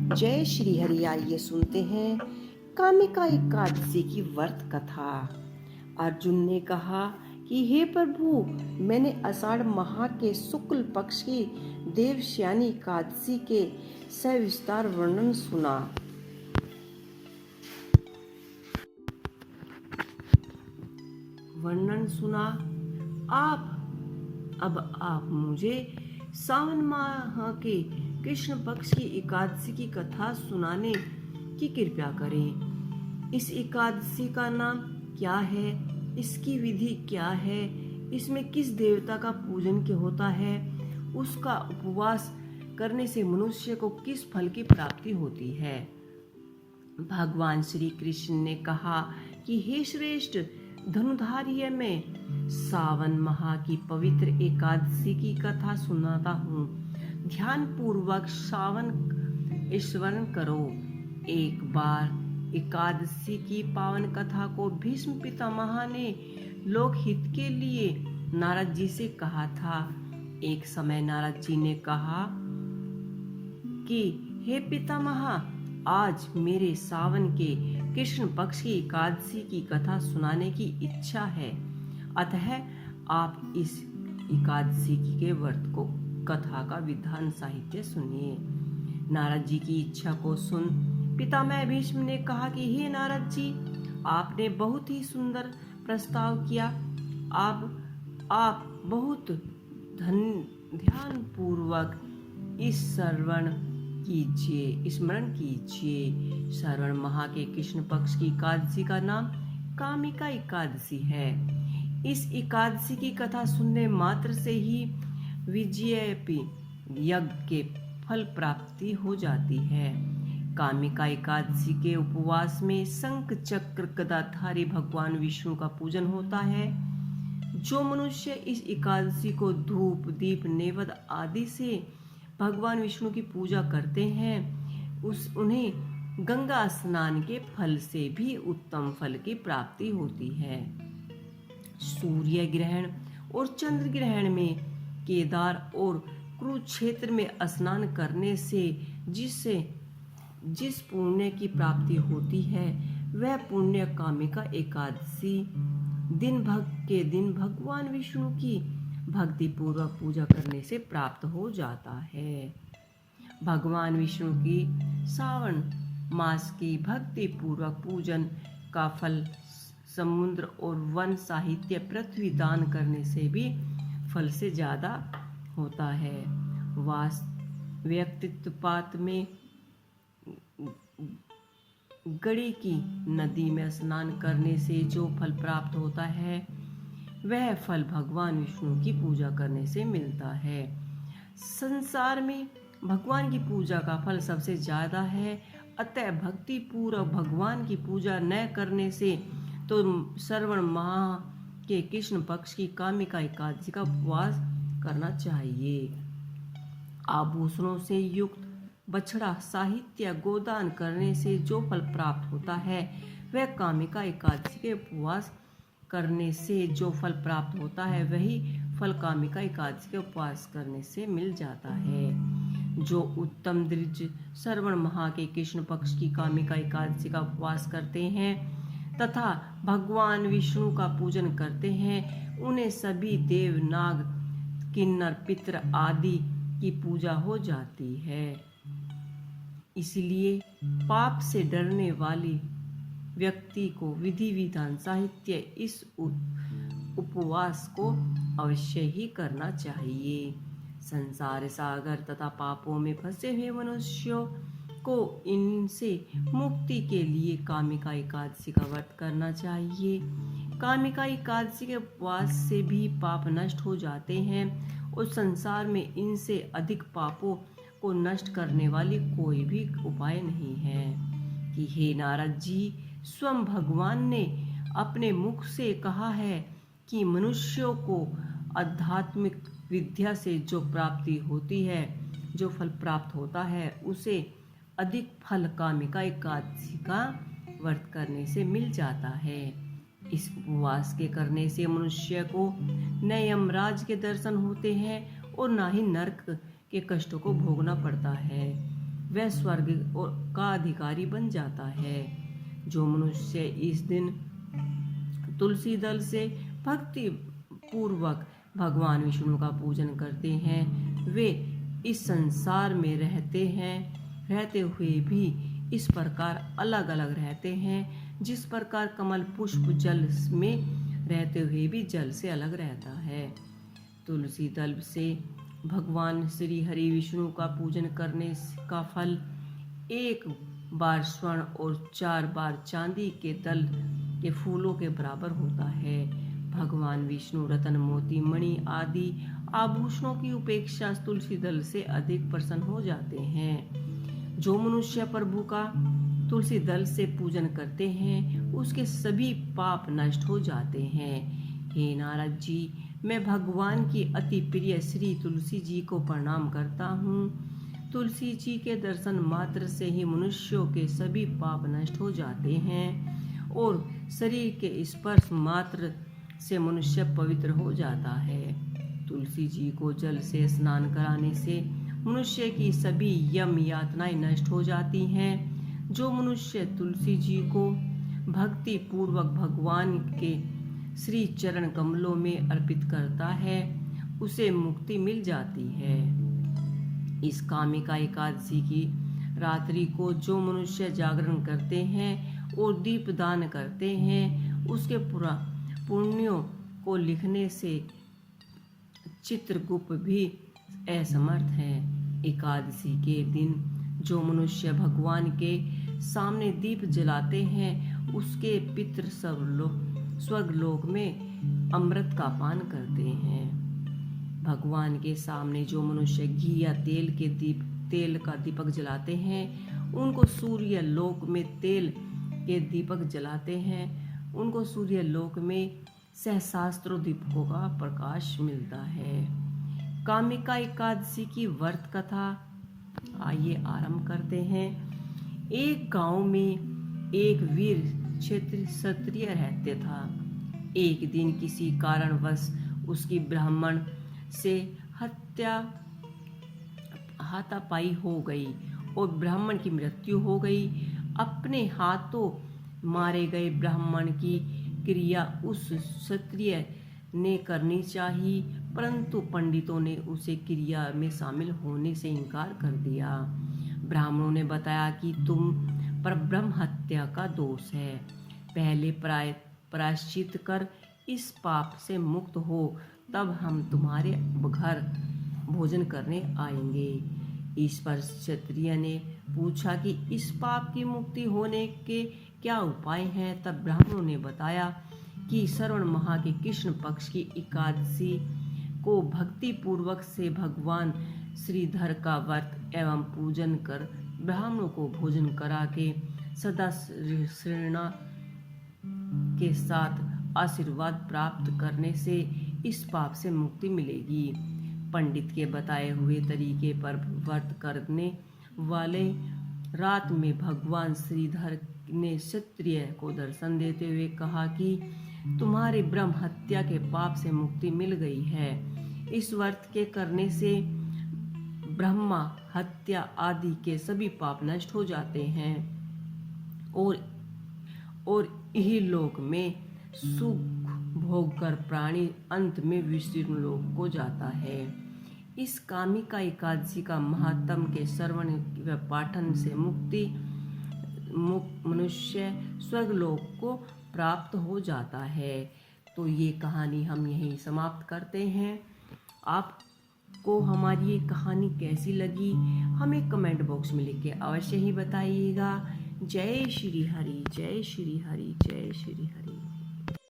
जय श्री हरि। आइए सुनते हैं कामिका एकादशी की व्रत कथा। अर्जुन ने कहा कि हे प्रभु, मैंने आषाढ़ माह के शुक्ल पक्ष की देवशयनी एकादशी के सविस्तार वर्णन सुना। अब आप मुझे सावन माह के कृष्ण पक्ष की एकादशी की कथा सुनाने की कृपा करें। इस एकादशी का नाम क्या है, इसकी विधि क्या है, इसमें किस देवता का पूजन क्या होता है, उसका उपवास करने से मनुष्य को किस फल की प्राप्ति होती है। भगवान श्री कृष्ण ने कहा कि हे श्रेष्ठ धनुधार्य, मैं सावन माह की पवित्र एकादशी की कथा सुनाता हूँ। ध्यान पूर्वक सावन स्मरण करो। एक बार एकादशी की पावन कथा को भीष्म पितामह ने लोकहित के लिए नारद जी से कहा था। एक समय नारद जी ने कहा कि हे पितामह, आज मेरे सावन के कृष्ण पक्ष की एकादशी की कथा सुनाने की इच्छा है, अतः आप इस एकादशी के व्रत को कथा का विधान साहित्य सुनिए। नारद जी की इच्छा को सुन पितामह भीष्म ने कहा कि हे नारद जी, आपने बहुत ही सुंदर प्रस्ताव किया। आप बहुत ध्यान पूर्वक स्मरण कीजिए। श्रावण माह के कृष्ण पक्ष की एकादशी का नाम कामिका एकादशी है। इस एकादशी की कथा सुनने मात्र से ही विजयपि यज्ञ के फल प्राप्ति हो जाती है। कामिका एकादशी के उपवास में शंख चक्र गदाधारी भगवान विष्णु का पूजन होता है। जो मनुष्य इस एकादशी को धूप दीप नैवेद्य आदि से भगवान विष्णु की पूजा करते हैं, उन्हें गंगा स्नान के फल से भी उत्तम फल की प्राप्ति होती है। सूर्य ग्रहण और चंद्र ग्रहण में केदार और कुरुक्षेत्र में स्नान करने से जिस पुण्य की प्राप्ति होती है, वह पुण्य कामिका एकादशी दिन भगवान विष्णु की भक्ति पूर्वक पूजा करने से प्राप्त हो जाता है। भगवान विष्णु की सावन मास की भक्ति पूर्वक पूजन का फल समुद्र और वन साहित्य पृथ्वी दान करने से भी फल से ज्यादा होता है। व्यक्तित्वपात में गड़ी की नदी में स्नान करने से जो फल प्राप्त होता है, वह फल भगवान विष्णु की पूजा करने से मिलता है। संसार में भगवान की पूजा का फल सबसे ज्यादा है, अतः भक्ति पूर्वक भगवान की पूजा न करने से तो श्रावण माह के कृष्ण पक्ष की कामिका एकादशी का उपवास करना चाहिए। आभूषणों से युक्त बछड़ा साहित्य गोदान करने से जो फल प्राप्त होता है, वह कामिका एकादशी के उपवास करने से जो फल प्राप्त होता है, वही फल कामिका एकादशी के उपवास करने से मिल जाता है। जो उत्तम द्विज श्रावण माह के कृष्ण पक्ष की कामिका एकादशी का उपवास करते हैं तथा भगवान विष्णु का पूजन करते हैं, उन्हें सभी देव नाग किन्नर पितर आदि की पूजा हो जाती है। इसलिए पाप से डरने वाली व्यक्ति को विधि विधान साहित्य इस उपवास को अवश्य ही करना चाहिए। संसार सागर तथा पापों में फंसे हुए मनुष्यों को इनसे मुक्ति के लिए कामिका एकादशी का व्रत करना चाहिए। कामिका एकादशी के उपवास से भी पाप नष्ट हो जाते हैं और संसार में इनसे अधिक पापों को नष्ट करने वाली कोई भी उपाय नहीं है। कि हे नारद जी, स्वयं भगवान ने अपने मुख से कहा है कि मनुष्यों को आध्यात्मिक विद्या से जो प्राप्ति होती है, जो फल प्राप्त होता है, उसे अधिक फल कामिका एकादशी का व्रत करने से मिल जाता है। इस उपवास के करने से मनुष्य को न यमराज के दर्शन होते हैं और न ही नरक के कष्टों को भोगना पड़ता है। वह स्वर्ग का अधिकारी बन जाता है। जो मनुष्य इस दिन तुलसी दल से भक्ति पूर्वक भगवान विष्णु का पूजन करते हैं, वे इस संसार में रहते हुए भी इस प्रकार अलग अलग रहते हैं, जिस प्रकार कमल पुष्प जल में रहते हुए भी जल से अलग रहता है। तुलसी दल से भगवान श्री हरि विष्णु का पूजन करने का फल 1 बार स्वर्ण और 4 बार चांदी के दल के फूलों के बराबर होता है। भगवान विष्णु रतन मोती मणि आदि आभूषणों की उपेक्षा तुलसी दल से अधिक प्रसन्न हो जाते हैं। जो मनुष्य प्रभु का तुलसी दल से पूजन करते हैं, उसके सभी पाप नष्ट हो जाते हैं। हे नारद जी, मैं भगवान की अति प्रिय श्री तुलसी जी को प्रणाम करता हूँ। तुलसी जी के दर्शन मात्र से ही मनुष्यों के सभी पाप नष्ट हो जाते हैं और शरीर के स्पर्श मात्र से मनुष्य पवित्र हो जाता है। तुलसी जी को जल से स्नान कराने से मनुष्य की सभी यम यातनाएं नष्ट हो जाती हैं। जो मनुष्य तुलसी जी को भक्ति पूर्वक भगवान के श्री चरण कमलों में अर्पित करता है, उसे मुक्ति मिल जाती है। इस कामिका एकादशी की रात्रि को जो मनुष्य जागरण करते हैं और दीप दान करते हैं, उसके पुण्यों को लिखने से चित्रगुप्त भी असमर्थ है। एकादशी के दिन जो मनुष्य भगवान के सामने दीप जलाते हैं, उसके पितृ स्वर्गलोक में अमृत का पान करते हैं। भगवान के सामने जो मनुष्य घी या तेल का दीपक जलाते हैं, उनको सूर्य लोक में तेल के दीपक जलाते हैं, उनको सूर्य लोक में सहस्त्रों दीपकों का प्रकाश मिलता है। कामिका एकादशी की व्रत कथा आइए आरंभ करते हैं। एक गांव में एक वीर क्षत्रिय रहते था। एक दिन किसी कारणवश उसकी ब्राह्मण से हाथापाई हो गई और ब्राह्मण की मृत्यु हो गई। अपने हाथों मारे गए ब्राह्मण की क्रिया उस क्षत्रिय ने करनी चाहिए, परंतु पंडितों ने उसे क्रिया में शामिल होने से इनकार कर दिया। ब्राह्मणों ने बताया कि तुम पर ब्रह्म हत्या का दोष है, पहले प्रायश्चित कर इस पाप से मुक्त हो, तब हम तुम्हारे घर भोजन करने आएंगे। इस पर क्षत्रिय ने पूछा कि इस पाप की मुक्ति होने के क्या उपाय हैं। तब ब्राह्मणों ने बताया कि श्रावण माह के कृष्ण पक्ष की एकादशी को भक्ति पूर्वक से भगवान श्रीधर का व्रत एवं पूजन कर ब्राह्मणों को भोजन करा के सदा श्रेणा के साथ आशीर्वाद प्राप्त करने से इस पाप से मुक्ति मिलेगी। पंडित के बताए हुए तरीके पर व्रत करने वाले रात में भगवान श्रीधर ने क्षत्रिय को दर्शन देते हुए कहा कि तुम्हारी ब्रह्म हत्या के पाप से मुक्ति मिल गई है। इस व्रत के करने से ब्रह्मा हत्या आदि के सभी पाप नष्ट हो जाते हैं और यही लोक में सुख भोग कर प्राणी अंत में विष्णु लोक को जाता है। इस कामिका एकादशी का महात्म के श्रवण व पाठन से मनुष्य स्वर्गलोक को प्राप्त हो जाता है। तो ये कहानी हम यहीं समाप्त करते हैं। आपको हमारी ये कहानी कैसी लगी हमें कमेंट बॉक्स में लिख के अवश्य ही बताइएगा। जय श्री हरि, जय श्री हरि, जय श्री हरि।